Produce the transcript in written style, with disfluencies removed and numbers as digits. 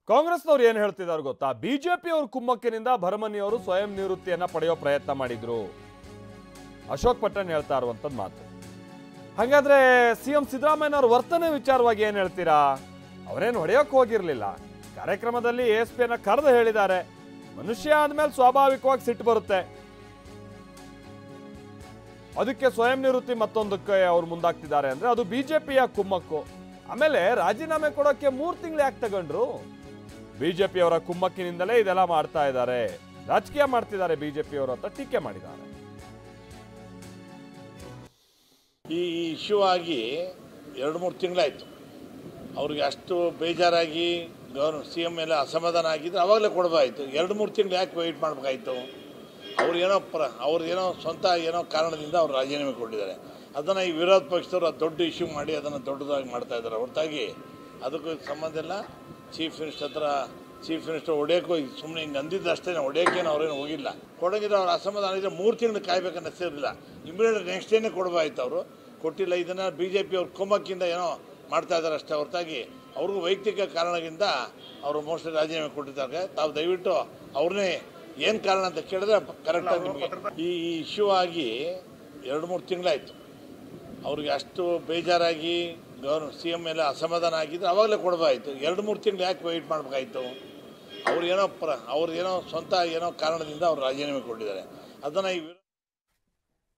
ಕಾಂಗ್ರೆಸ್ನವ್ರು ಏನ್ ಹೇಳ್ತಿದ್ದಾರೆ ಗೊತ್ತಾ? ಬಿಜೆಪಿ ಅವರು ಕುಮ್ಮಕ್ಕಿನಿಂದ ಭರಮನಿ ಅವರು ಸ್ವಯಂ ನಿವೃತ್ತಿಯನ್ನ ಪಡೆಯೋ ಪ್ರಯತ್ನ ಮಾಡಿದ್ರು. ಅಶೋಕ್ ಪಟ್ಟಣ್ ಹೇಳ್ತಾ ಇರುವಂತದ್ದು ಮಾತು. ಹಾಗಾದ್ರೆ ಸಿಎಂ ಸಿದ್ದರಾಮಯ್ಯನವರ ವರ್ತನೆ ವಿಚಾರವಾಗಿ ಏನ್ ಹೇಳ್ತೀರಾ? ಅವರೇನು ಹೊಡೆಯೋಕೆ ಹೋಗಿರ್ಲಿಲ್ಲ. ಕಾರ್ಯಕ್ರಮದಲ್ಲಿ ಎಎಸ್ಪಿಯನ್ನ ಕರೆದು ಹೇಳಿದ್ದಾರೆ. ಮನುಷ್ಯ ಆದ್ಮೇಲೆ ಸ್ವಾಭಾವಿಕವಾಗಿ ಸಿಟ್ಟು ಬರುತ್ತೆ, ಅದಕ್ಕೆ ಸ್ವಯಂ ನಿವೃತ್ತಿ ಮತ್ತೊಂದಕ್ಕೆ ಅವ್ರು ಮುಂದಾಗ್ತಿದ್ದಾರೆ ಅಂದ್ರೆ ಅದು ಬಿಜೆಪಿಯ ಕುಮ್ಮಕ್ಕು. ಆಮೇಲೆ ರಾಜೀನಾಮೆ ಕೊಡೋಕೆ 3 ತಿಂಗಳು ಯಾಕೆ ತಗೊಂಡ್ರು? ಬಿಜೆಪಿಯವರ ಕುಮ್ಮಕ್ಕಿನಿಂದಲೇ ಇದೆಲ್ಲ ಮಾಡ್ತಾ ಇದ್ದಾರೆ, ರಾಜಕೀಯ ಮಾಡ್ತಿದ್ದಾರೆ ಬಿಜೆಪಿಯವರು ಅಂತ ಟೀಕೆ ಮಾಡಿದ್ದಾರೆ. ಈ ಇಶ್ಯೂ ಆಗಿ 2-3 ತಿಂಗಳಾಯಿತು. ಅವ್ರಿಗೆ ಅಷ್ಟು ಬೇಜಾರಾಗಿ CM ಮೇಲೆ ಅಸಮಾಧಾನ ಆಗಿದ್ರೆ ಅವಾಗಲೇ ಕೊಡಬೇಕಾಯಿತು. 2-3 ತಿಂಗಳು ಯಾಕೆ ವೆಯ್ಟ್ ಮಾಡಬೇಕಾಯಿತು? ಅವ್ರದ್ದೇನೋ ಸ್ವಂತ ಏನೋ ಕಾರಣದಿಂದ ಅವ್ರು ರಾಜೀನಾಮೆ ಕೊಟ್ಟಿದ್ದಾರೆ. ಅದನ್ನು ಈ ವಿರೋಧ ಪಕ್ಷದವರು ದೊಡ್ಡ ಇಶ್ಯೂ ಮಾಡಿ ಅದನ್ನು ದೊಡ್ಡದಾಗಿ ಮಾಡ್ತಾ ಇದ್ದಾರೆ. ಹೊರತಾಗಿ ಅದಕ್ಕೂ ಸಂಬಂಧ ಇಲ್ಲ. ಚೀಫ್ ಮಿನಿಸ್ಟರ್ ಹೊಡೆಯೋಕ್ಕೂ ಸುಮ್ಮನೆ ಹಿಂಗೆ ಅಂದಿದ್ದು ಅಷ್ಟೇ, ಹೊಡೆಯೋಕ್ಕೇನು ಅವ್ರೇನು ಹೋಗಿಲ್ಲ. ಕೊಡೋಂಗಿದ್ರೆ ಅವ್ರ ಅಸಮಾಧಾನ ಇದ್ದರೆ 3 ತಿಂಗಳು ಕಾಯ್ಬೇಕನ್ನೋ ಸೇರಿಲ್ಲ. ಇಮಿಡಿಯೇಟ್ ನೆಕ್ಸ್ಟ್ ಡೇನೇ ಕೊಡಬೇಕಾಯ್ತು. ಅವರು ಕೊಟ್ಟಿಲ್ಲ. ಇದನ್ನು BJP ಅವ್ರ ಕುಮ್ಮಕ್ಕಿಂದ ಏನೋ ಮಾಡ್ತಾ ಇದ್ದಾರೆ ಅಷ್ಟೇ, ಹೊರತಾಗಿ ಅವ್ರಿಗೂ ವೈಯಕ್ತಿಕ ಕಾರಣದಿಂದ ಅವರು ಮೋಸ್ಟ್ಲಿ ರಾಜೀನಾಮೆ ಕೊಟ್ಟಿದ್ದಾರೆ. ತಾವು ದಯವಿಟ್ಟು ಅವ್ರನ್ನೇ ಏನು ಕಾರಣ ಅಂತ ಕೇಳಿದ್ರೆ ಕರೆಕ್ಟಾಗಿ ನಿಮಗೆ ಈ ಇಶ್ಯೂ ಆಗಿ 2-3 ತಿಂಗಳಾಯಿತು. ಅವ್ರಿಗೆ ಅಷ್ಟು ಬೇಜಾರಾಗಿ CM ಮೇಲೆ ಅಸಮಾಧಾನ ಆಗಿದ್ರೆ ಅವಾಗಲೇ ಕೊಡಬೇಕಾಯಿತು. 2-3 ತಿಂಗಳು ಯಾಕೆ ವೆಯ್ಟ್ ಮಾಡಬೇಕಾಯಿತು? ಅವ್ರದ್ದೇನೋ ಸ್ವಂತ ಏನೋ ಕಾರಣದಿಂದ ಅವ್ರು ರಾಜೀನಾಮೆ ಕೊಟ್ಟಿದ್ದಾರೆ. ಅದನ್ನು